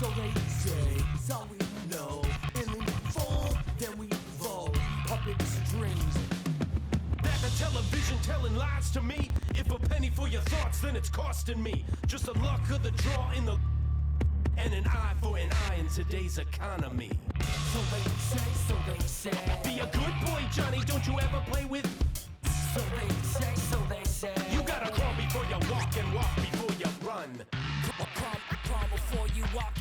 So they say, so we know. In the fall, then we roll. Puppet strings. That the television telling lies to me. If a penny for your thoughts, then it's costing me. Just the luck of the draw in the... And an eye for an eye in today's economy. So they say. Be a good boy, Johnny, don't you ever play with... So they say. You gotta crawl before you walk and walk before you run. Crawl before you walk.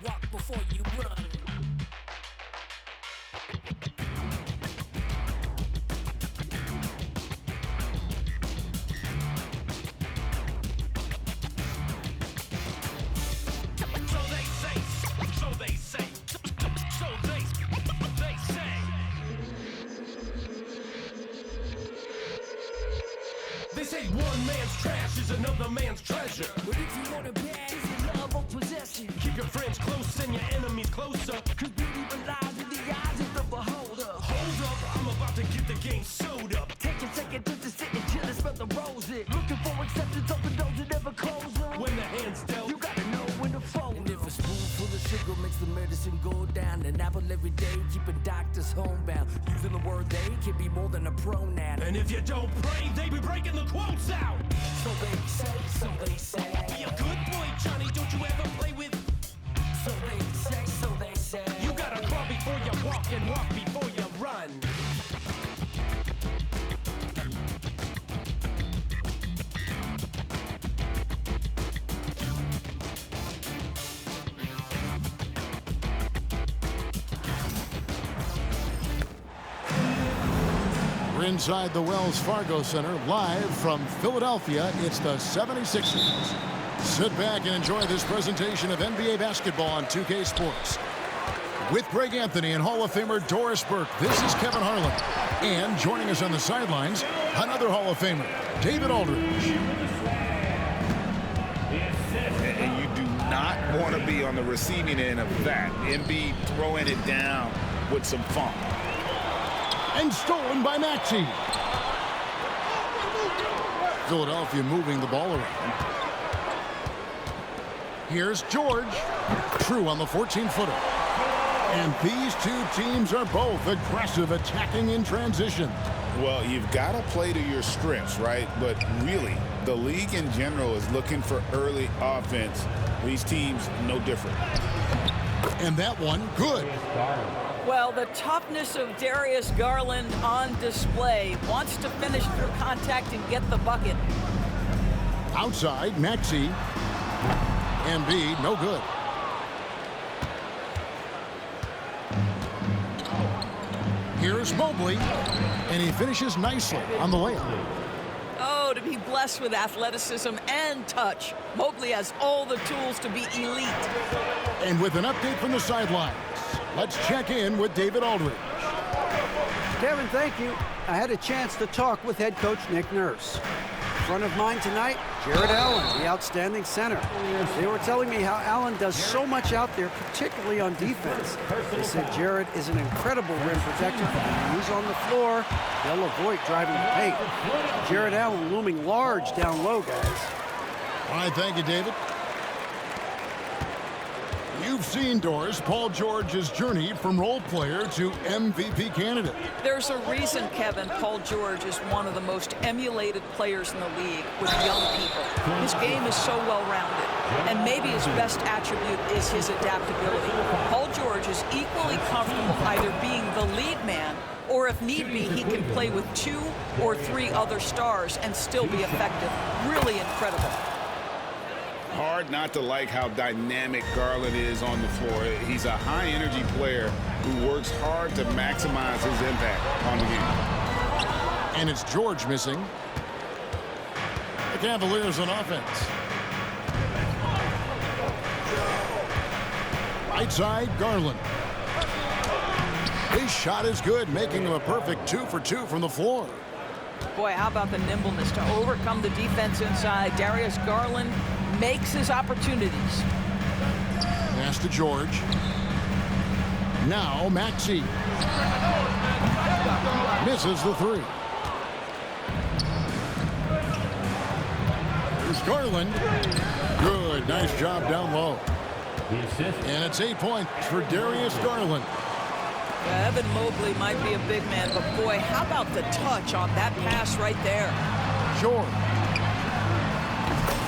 Walk before you run. They say one man's trash is another man's treasure. But if you want it bad, it's your love or possession. Keep your friends close and your enemies closer. Cause beauty lies in the eyes of the beholder. Hold up, I'm about to get the game sewed up. Take a second just to sit and chill and smell the roses. Looking for acceptance, open doors that never close them. When the hand's dealt, You gotta know when to fold. And if a spoonful of sugar makes the medicine go down, an apple every day, keeping doctors homebound. Using the word they can be more than a pronoun. and if you don't pray, they be breaking the quotes out. So they say. Be a good boy, Johnny, don't you ever play with... So they say. You gotta crawl before you walk and walk before you run. We're inside the Wells Fargo Center, live from Philadelphia. It's the 76ers. Sit back and enjoy this presentation of NBA basketball on 2K Sports. With Greg Anthony and Hall of Famer Doris Burke, this is Kevin Harlan. And joining us on the sidelines, another Hall of Famer, David Aldridge. And you do not want to be on the receiving end of that. Embiid throwing it down with some funk. And stolen by Maxey. Philadelphia moving the ball around. Here's George. True on the 14-footer. And these two teams are both aggressive, attacking in transition. Well, you've got to play to your strengths, right? But really, the league in general is looking for early offense. These teams, no different. And that one, good. Well, the toughness of Darius Garland on display. Wants to finish through contact and get the bucket. Outside, Maxey. Embiid, no good. Here's Mobley, and he finishes nicely on the layup. Oh, to be blessed with athleticism and touch. Mobley has all the tools to be elite. And with an update from the sidelines, let's check in with David Aldridge. Kevin, thank you. I had a chance to talk with head coach Nick Nurse. In front of mine tonight, Jarrett Allen, the outstanding center. They were telling me how Allen does so much out there, particularly on defense. They said Jarrett is an incredible rim protector. When he's on the floor, they'll avoid driving the paint. Jarrett Allen looming large down low, guys. All right, thank you, David. You've seen, Doris, Paul George's journey from role player to MVP candidate. There's a reason, Kevin, Paul George is one of the most emulated players in the league with young people. His game is so well-rounded, and maybe his best attribute is his adaptability. Paul George is equally comfortable either being the lead man, or if need be, he can play with 2 or 3 other stars and still be effective. Really incredible. Hard not to like how dynamic Garland is on the floor. He's a high-energy player who works hard to maximize his impact on the game. And it's George missing. The Cavaliers on offense. Right side, Garland. His shot is good, making him a perfect 2 for 2 from the floor. Boy, how about the nimbleness to overcome the defense inside. Darius Garland makes his opportunities. Pass to George. Now Maxey. Misses the 3. Here's Garland. Good. Nice job down low. And it's 8 points for Darius Garland. Evan Mobley might be a big man, but boy, how about the touch on that pass right there? George.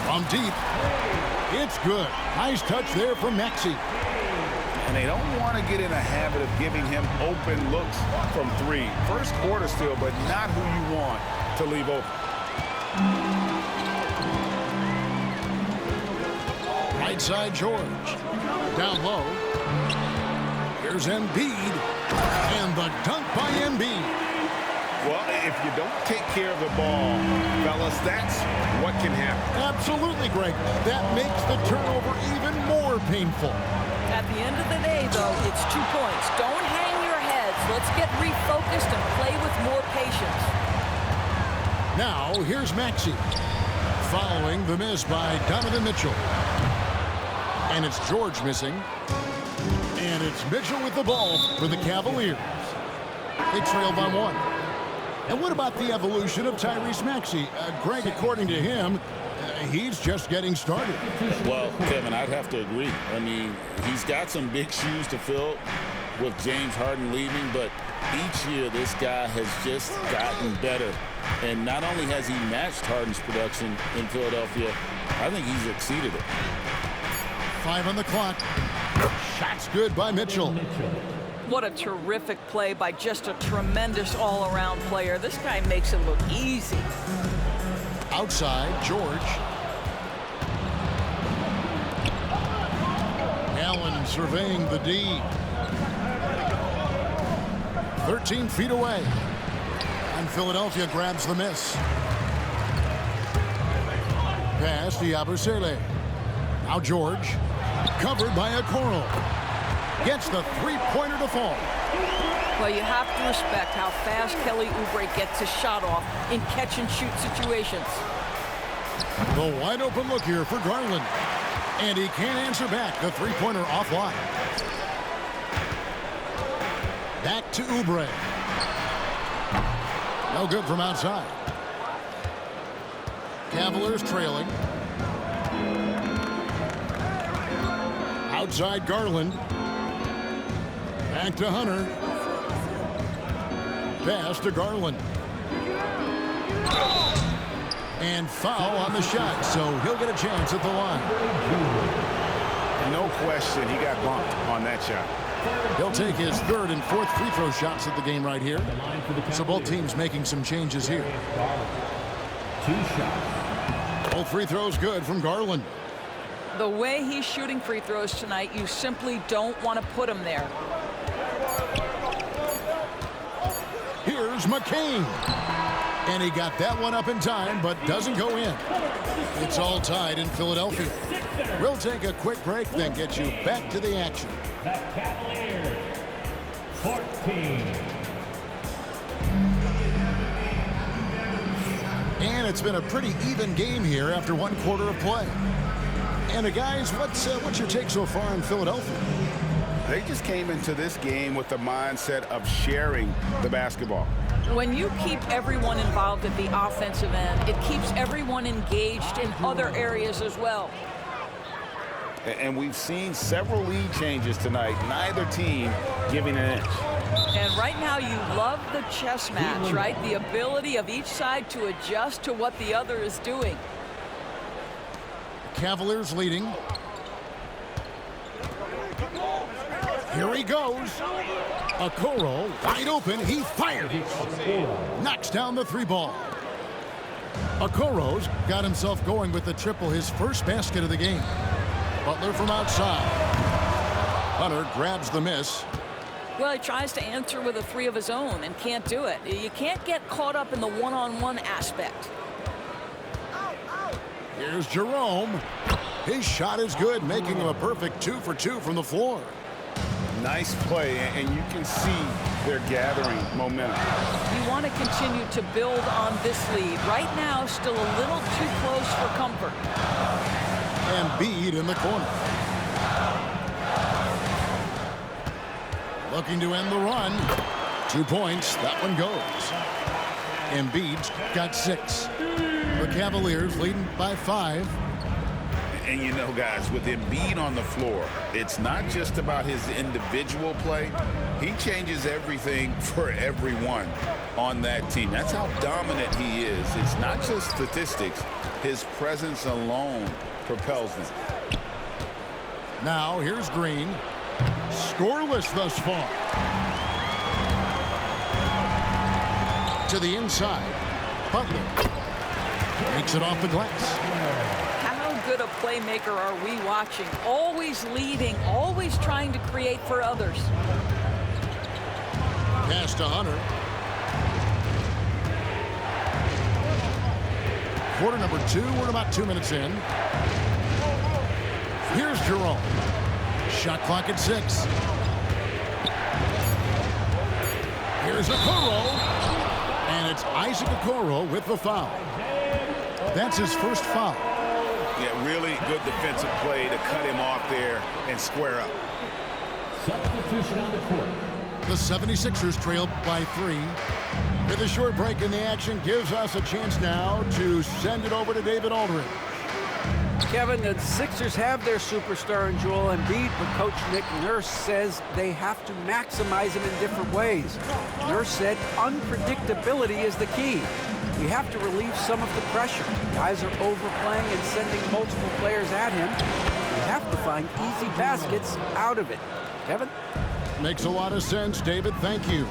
From deep. It's good. Nice touch there from Maxey. And they don't want to get in a habit of giving him open looks from three. First quarter still, but not who you want to leave open. Right side George. Down low. Here's Embiid. And the dunk by Embiid. Well, if you don't take care of the ball, fellas, that's what can happen. Absolutely, Greg. That makes the turnover even more painful. At the end of the day, though, it's 2 points. Don't hang your heads. Let's get refocused and play with more patience. Now, here's Maxey. Following the miss by Donovan Mitchell. And it's George missing. And it's Mitchell with the ball for the Cavaliers. They trail by 1. And what about the evolution of Tyrese Maxey? Greg, according to him, he's just getting started. Well, Kevin, I'd have to agree. I mean, he's got some big shoes to fill with James Harden leaving, but each year this guy has just gotten better. And not only has he matched Harden's production in Philadelphia, I think he's exceeded it. 5 on the clock. Shot's good by Mitchell. What a terrific play by just a tremendous all-around player. This guy makes it look easy. Outside, George. Allen surveying the D. 13 feet away. And Philadelphia grabs the miss. Pass to Yabusele. Now George. Covered by Okoro. Gets the three-pointer to fall. Well, you have to respect how fast Kelly Oubre gets his shot off in catch-and-shoot situations. The wide-open look here for Garland. And he can't answer back. The three-pointer offline. Back to Oubre. No good from outside. Cavaliers trailing. Outside Garland. Back to Hunter. Pass to Garland. And foul on the shot, so he'll get a chance at the line. No question, he got bumped on that shot. He'll take his third and fourth free throw shots of the game right here. So both teams making some changes here. 2 shots. Both free throws good from Garland. The way he's shooting free throws tonight, you simply don't want to put him there. Here's McCain. And he got that one up in time, but doesn't go in. It's all tied in Philadelphia. We'll take a quick break, then get you back to the action. The Cavaliers, 14. And it's been a pretty even game here after 1 quarter of play. And guys, what's your take so far in Philadelphia? They just came into this game with the mindset of sharing the basketball. When you keep everyone involved at the offensive end, it keeps everyone engaged in other areas as well. And we've seen several lead changes tonight, neither team giving an inch. And right now you love the chess match, right? The ability of each side to adjust to what the other is doing. Cavaliers leading. Here he goes. Okoro wide open. He fires. Knocks down the 3 ball. Okoro's got himself going with the triple, his first basket of the game. Butler from outside. Hunter grabs the miss. Well, he tries to answer with a 3 of his own and can't do it. You can't get caught up in the one-on-one aspect. Here's Jerome. His shot is good, making him a perfect 2 for 2 from the floor. Nice play, and you can see they're gathering momentum. You want to continue to build on this lead. Right now, still a little too close for comfort. Embiid in the corner. Looking to end the run. 2 points. That one goes. Embiid's got 6. The Cavaliers leading by 5. And you know, guys, with Embiid on the floor, it's not just about his individual play. He changes everything for everyone on that team. That's how dominant he is. It's not just statistics. His presence alone propels them. Now, here's Green. Scoreless thus far. To the inside. Butler makes it off the glass. How good a playmaker are we watching? Always leading, always trying to create for others. Pass to Hunter. Quarter number 2. We're about 2 minutes in. Here's Jerome. Shot clock at 6. Here's Okoro. And it's Isaac Okoro with the foul. That's his first foul. Yeah, really good defensive play to cut him off there and square up. Substitution on the court. The 76ers trail by 3. With a short break in the action gives us a chance now to send it over to David Aldridge. Kevin, the Sixers have their superstar in Joel Embiid, but Coach Nick Nurse says they have to maximize him in different ways. Nurse said unpredictability is the key. We have to relieve some of the pressure. Guys are overplaying and sending multiple players at him. We have to find easy baskets out of it. Kevin? Makes a lot of sense, David. Thank you.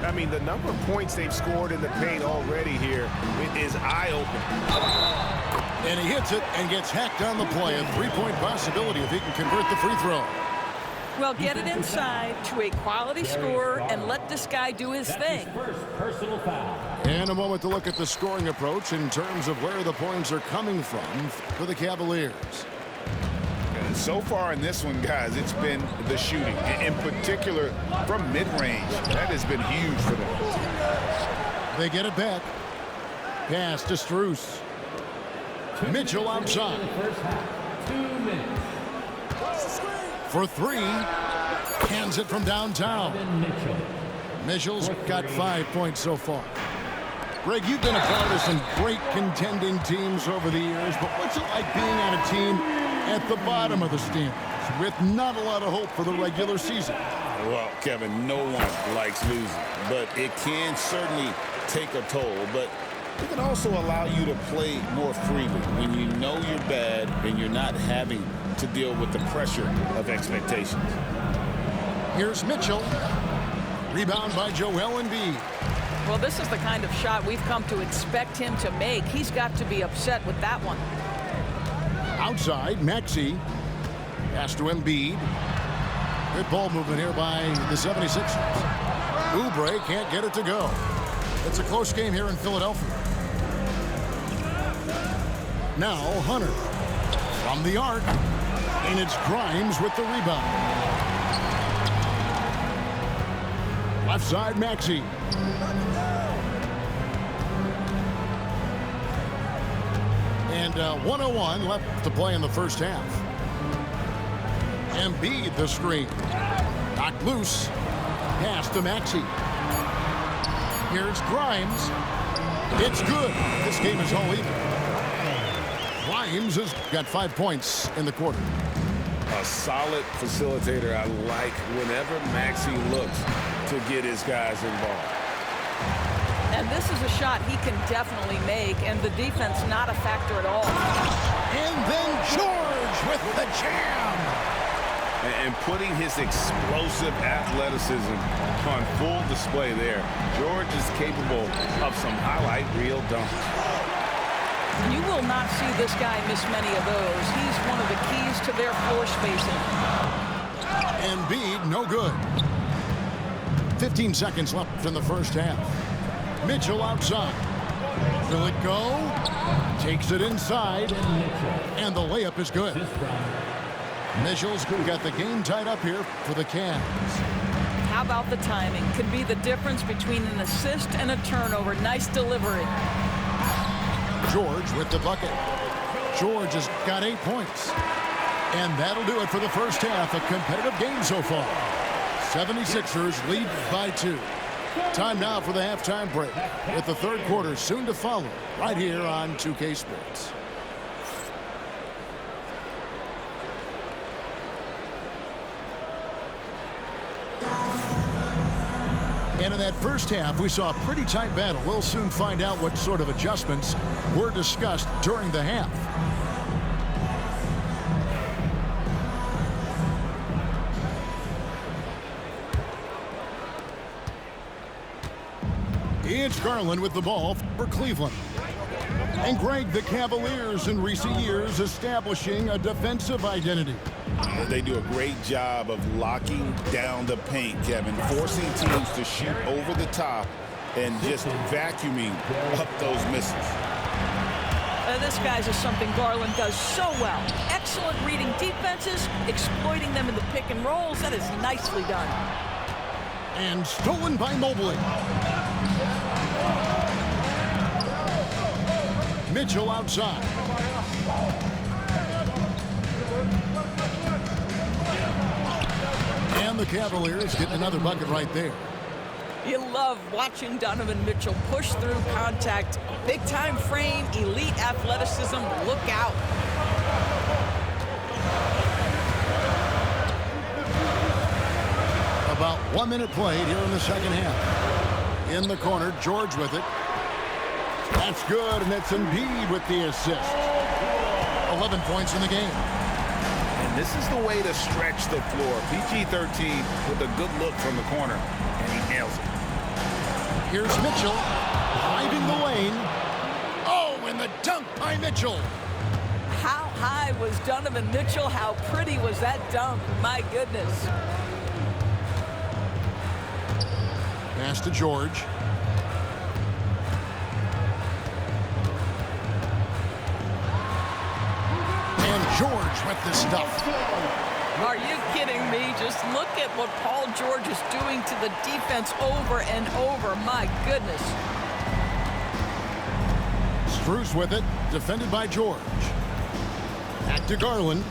I mean, the number of points they've scored in the paint already here is eye-opening. And he hits it and gets hacked on the play. A three-point possibility if he can convert the free throw. Well, get it inside to a quality scorer and let this guy do his thing. First personal foul. And a moment to look at the scoring approach in terms of where the points are coming from for the Cavaliers. So far in this one, guys, it's been the shooting. In particular, from mid-range. That has been huge for them. They get it back. Pass to Strus. Mitchell outside. First half, 2 minutes. For 3. Hands it from downtown. Mitchell. Mitchell's got 5 points so far. Greg, you've been a part of some great contending teams over the years, but what's it like being on a team at the bottom of the standings with not a lot of hope for the regular season? Well, Kevin, no one likes losing, but it can certainly take a toll. But it can also allow you to play more freely when you know you're bad and you're not having to deal with the pressure of expectations. Here's Mitchell. Rebound by Joel Embiid. Well, this is the kind of shot we've come to expect him to make. He's got to be upset with that one. Outside, Maxey. Pass to Embiid. Good ball movement here by the 76ers. Oubre can't get it to go. It's a close game here in Philadelphia. Now Hunter from the arc, and it's Grimes with the rebound. Left side, Maxey. And 1:01 left to play in the first half. Embiid the screen. Knocked loose. Pass to Maxey. Here's Grimes. It's good. This game is all even. Grimes has got 5 points in the quarter. A solid facilitator. I like whenever Maxey looks to get his guys involved. And this is a shot he can definitely make, and the defense not a factor at all. And then George with the jam. And putting his explosive athleticism on full display there. George is capable of some highlight reel dunks. You will not see this guy miss many of those. He's one of the keys to their floor spacing. Embiid, no good. 15 seconds left in the first half. Mitchell outside. Will it go? Takes it inside. And the layup is good. Mitchell's got the game tied up here for the Cavs. How about the timing? Could be the difference between an assist and a turnover. Nice delivery. George with the bucket. George has got 8 points. And that'll do it for the first half. A competitive game so far. 76ers lead by 2. Time now for the halftime break, with the third quarter soon to follow, right here on 2K Sports. And in that first half, we saw a pretty tight battle. We'll soon find out what sort of adjustments were discussed during the half. It's Garland with the ball for Cleveland. And Greg, the Cavaliers in recent years establishing a defensive identity. They do a great job of locking down the paint, Kevin, forcing teams to shoot over the top and just vacuuming up those misses. This, guys, is something Garland does so well. Excellent reading defenses, exploiting them in the pick and rolls. That is nicely done. And stolen by Mobley. Mitchell outside. And the Cavaliers get another bucket right there. You love watching Donovan Mitchell push through contact. Big time frame, elite athleticism. Look out. About 1 minute played here in the second half. In the corner, George with it. That's good, and it's Embiid with the assist. 11 points in the game. And this is the way to stretch the floor. PG-13 with a good look from the corner, and he nails it. Here's Mitchell, driving the lane. Oh, and the dunk by Mitchell. How high was Donovan Mitchell? How pretty was that dunk? My goodness. Pass to George. And George with the stuff. Are you kidding me? Just look at what Paul George is doing to the defense over and over. My goodness. Strus with it, defended by George. Back to Garland.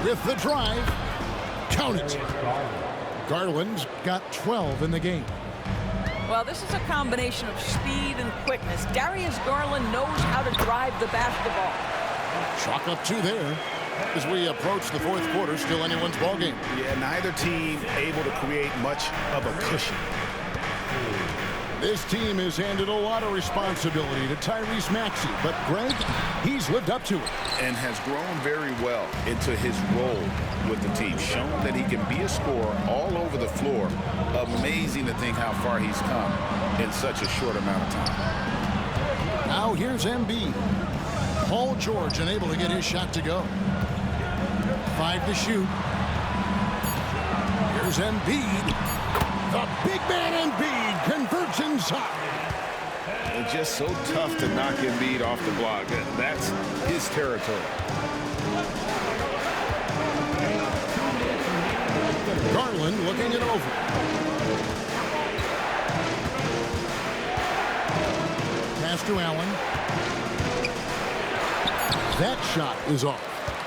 With the drive. Count it. Garland's got 12 in the game. Well, this is a combination of speed and quickness. Darius Garland knows how to drive the basketball. Chalk up 2 there as we approach the fourth quarter. Still anyone's ball game. Yeah, neither team able to create much of a cushion. This team has handed a lot of responsibility to Tyrese Maxey, but Greg, he's lived up to it. And has grown very well into his role with the team. Shown that he can be a scorer all over the floor. Amazing to think how far he's come in such a short amount of time. Now here's Embiid. Paul George unable to get his shot to go. 5 to shoot. Here's Embiid. The big man Embiid converts inside. It's just so tough to knock Embiid off the block. That's his territory. Garland looking it over. Pass to Allen. That shot is off.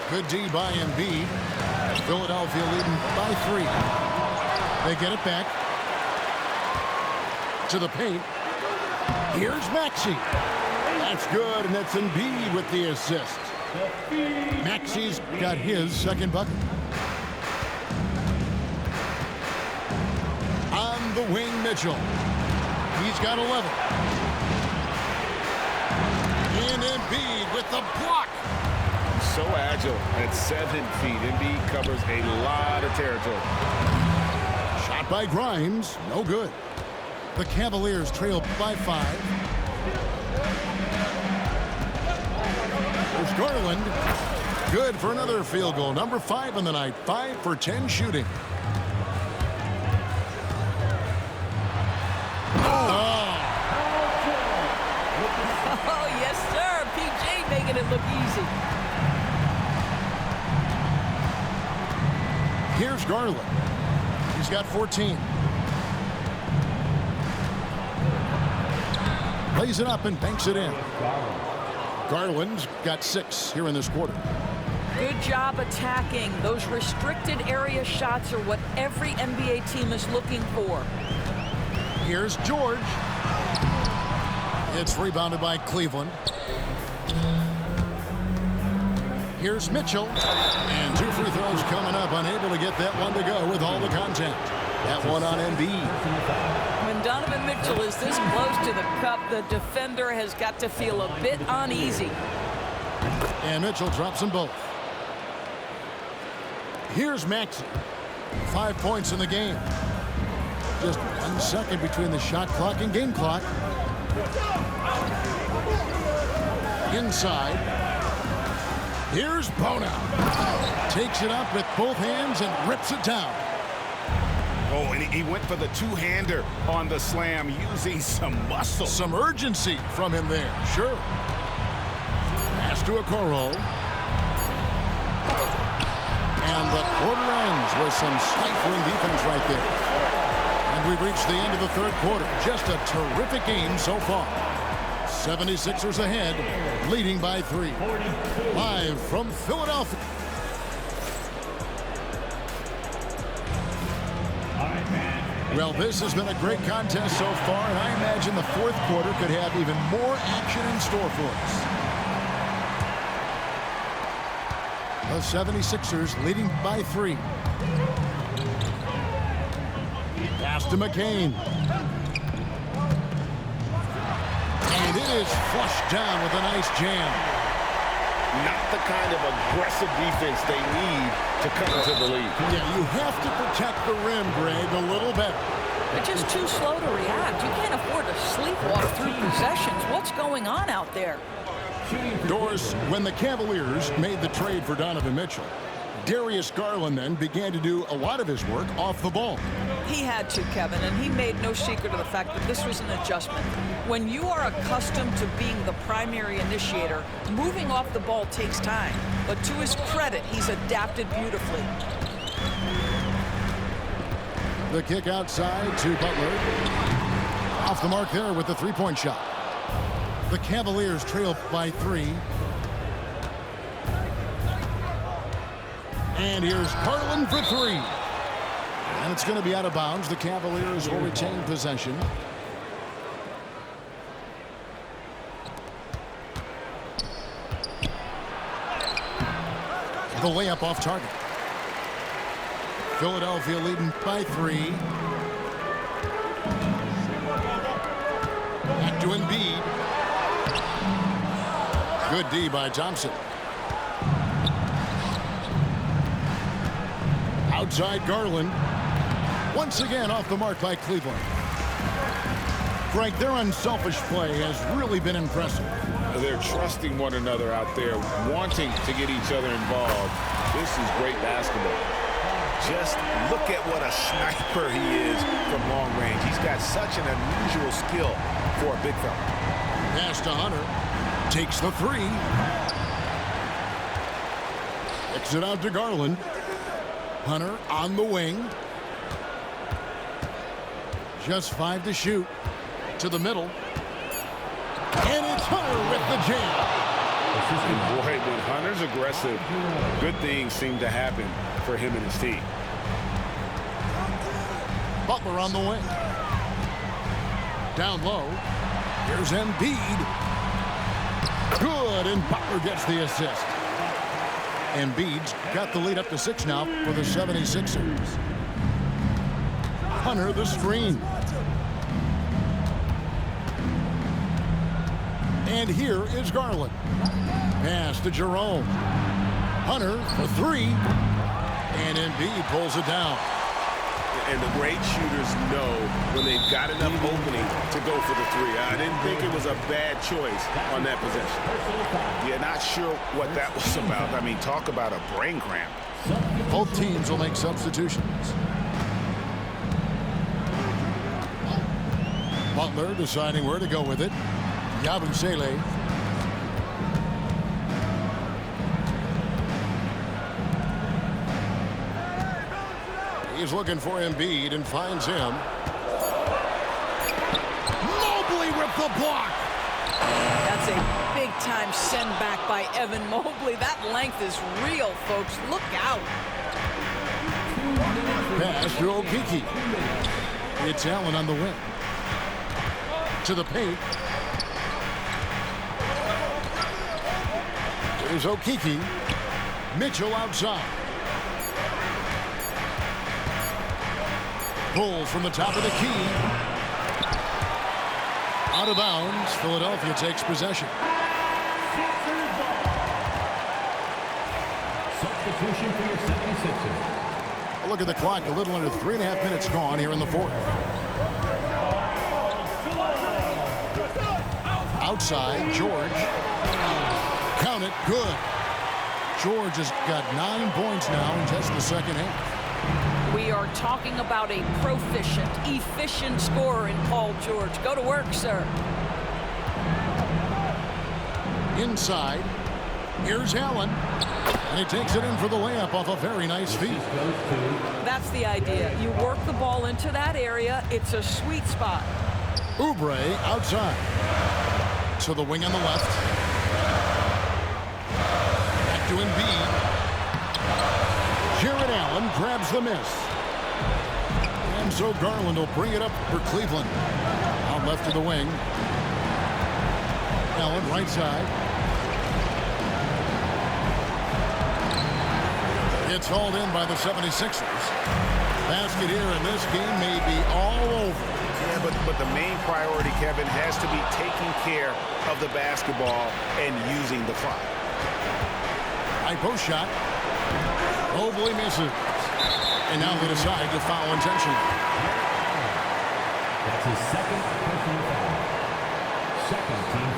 Good D by Embiid. Philadelphia leading by 3. They get it back to the paint. Here's Maxey. That's good, and that's Embiid with the assist. Maxey's got his second bucket. On the wing, Mitchell. He's got 11. And Embiid with the block. So agile at 7 feet. Embiid covers a lot of territory. Shot by Grimes. No good. The Cavaliers trail by 5. There's Garland. Good for another field goal. Number 5 on the night. 5 for 10 shooting. Oh, yes, sir. PJ making it look easy. Here's Garland. He's got 14. Lays it up and banks it in. Garland's got 6 here in this quarter. Good job attacking. Those restricted area shots are what every NBA team is looking for. Here's George. It's rebounded by Cleveland. Here's Mitchell. And 2 free throws coming up. Unable to get that one to go with all the contact. That one on Embiid. When Donovan Mitchell is this close to the cup, the defender has got to feel a bit uneasy. And Mitchell drops them both. Here's Maxey. 5 points in the game. Just 1 second between the shot clock and game clock. Inside. Here's Bona. Takes it up with both hands and rips it down. Oh, and he went for the two-hander on the slam, using some muscle. Some urgency from him there, sure. Pass to Okoro. And the quarter ends with some stifling defense right there. And we've reached the end of the third quarter. Just a terrific game so far. 76ers ahead, leading by 3. Live from Philadelphia. Well, this has been a great contest so far, and I imagine the fourth quarter could have even more action in store for us. The 76ers leading by 3. Pass to McCain. And it is flushed down with a nice jam. Not the kind of aggressive defense they need to come into the lead. Yeah, you have to protect the rim, Greg, a little better. They're just too slow to react. You can't afford to sleepwalk through possessions. What's going on out there? Doris, when the Cavaliers made the trade for Donovan Mitchell, Darius Garland then began to do a lot of his work off the ball. He had to, Kevin, and he made no secret of the fact that this was an adjustment. When you are accustomed to being the primary initiator, moving off the ball takes time. But to his credit, he's adapted beautifully. The kick outside to Butler. Off the mark there with the three-point shot. The Cavaliers trail by 3. And here's Garland for 3. And it's going to be out of bounds. The Cavaliers will retain possession. The layup off target. Philadelphia leading by 3. Back to Embiid. Good D by Thompson. Outside Garland. Once again off the mark by Cleveland. Greg, their unselfish play has really been impressive. They're trusting one another out there, wanting to get each other involved. This is great basketball. Just look at what a sniper he is from long range. He's got such an unusual skill for a big fella. Pass to Hunter. Takes the 3. Kicks it out to Garland. Hunter on the wing. Just 5 to shoot. To the middle. And it's Hunter with the jam. Boy, when Hunter's aggressive, good things seem to happen for him and his team. Butler on the wing. Down low. Here's Embiid. Good, and Butler gets the assist. Embiid's got the lead up to 6 now for the 76ers. Hunter the screen. And here is Garland. Pass to Jerome. Hunter for 3. And Embiid pulls it down. And the great shooters know when they've got enough opening to go for the 3. I didn't think it was a bad choice on that possession. Yeah, not sure what that was about. I mean, talk about a brain cramp. Both teams will make substitutions. Butler deciding where to go with it. Yabusele. He's looking for Embiid and finds him. Mobley with the block. That's a big time send back by Evan Mobley. That length is real, folks. Look out. Pass to Okeke. It's Allen on the wing. To the paint. There's Okeke. Mitchell outside. Pulls from the top of the key. Out of bounds. Philadelphia takes possession. Substitution for your 76ers. Look at the clock. A little under 3.5 minutes gone here in the fourth. Outside, George. Count it. Good. George has got 9 points now in just the second half. We are talking about a proficient, efficient scorer in Paul George. Go to work, sir. Inside. Here's Allen. And he takes it in for the layup off a very nice feed. That's the idea. You work the ball into that area. It's a sweet spot. Oubre outside. To the wing on the left. Back to Embiid. Jared Allen grabs the miss. And so Garland will bring it up for Cleveland. Out left to the wing. Allen right side. It's hauled in by the 76ers. Basket here, and this game may be all over. Yeah, but the main priority, Kevin, has to be taking care of the basketball and using the clock. High post shot. Mobley misses. And now they decide to foul intentionally. That's his second personal foul. Second team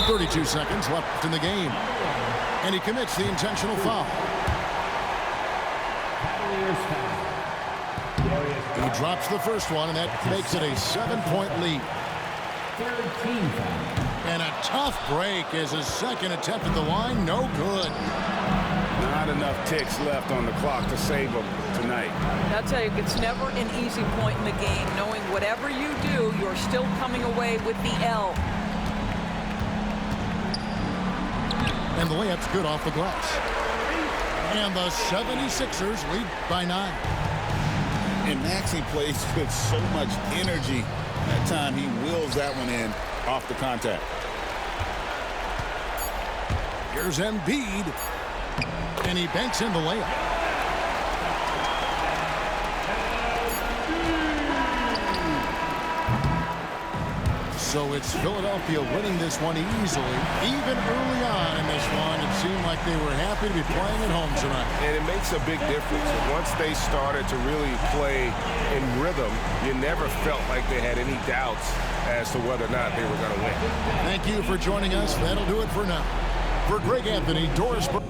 foul. 32 seconds left in the game. And he commits the intentional foul. Cavaliers foul. He drops the first one, and that makes it a 7-point lead. Third team foul. And a tough break as his second attempt at the line. No good. Not enough ticks left on the clock to save them tonight. I'll tell you, it's never an easy point in the game, knowing whatever you do, you're still coming away with the L. And the layup's good off the glass. And the 76ers lead by 9. And Maxey plays with so much energy. That time he wheels that one in off the contact. Here's Embiid. And he banks in the layup. So it's Philadelphia winning this one easily. Even early on in this one, it seemed like they were happy to be playing at home tonight. And it makes a big difference. Once they started to really play in rhythm, you never felt like they had any doubts as to whether or not they were going to win. Thank you for joining us. That'll do it for now. For Greg Anthony, Doris Burke.